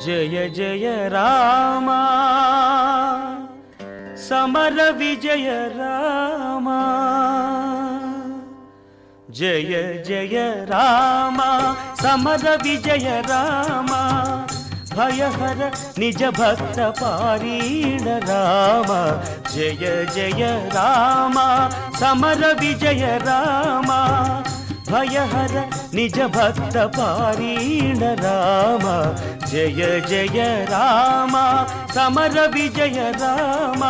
జయ జయ రామ సమర విజయ రామ జయ జయ రామ సమర విజయ రామ భయహర నిజ భక్త పారీణ రామ జయ జయ రామ సమర విజయ రామ భయహర నిజ భక్త పారీణ రామ జయ జయ రామ సమర విజయ రామ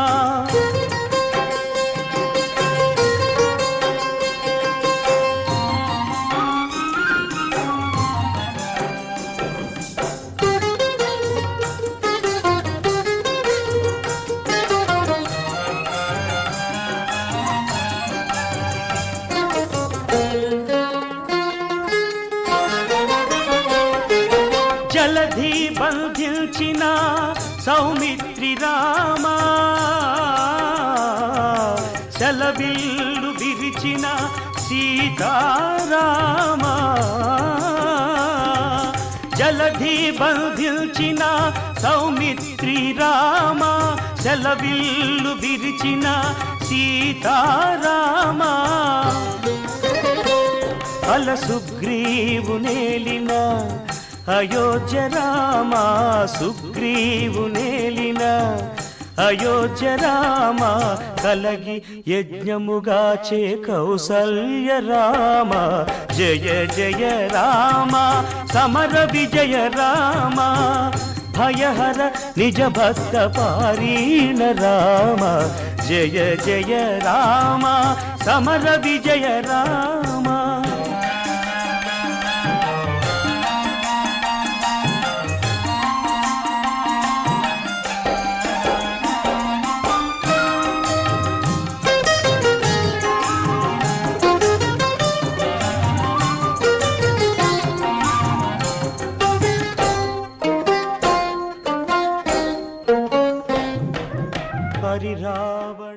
జలధి బంధించిన సౌమిత్రి రామ సెలవిల్లు విరిచిన సీతారామ జలధి బంధించిన సౌమిత్రి రామ సెలవిల్లు విరిచిన సీతారామ అల సుగ్రీవు నేలిన అయోధ్య రామ సుగ్రీవు నేలిన అయోధ్య రామ కలగి యజ్ఞముగాచే కౌసల్య రామ జయ జయ రామ సమర విజయ రామ భయహర నిజ భక్త పారీణ రామ జయ జయ రామ సమర విజయ రామ పరిరావణ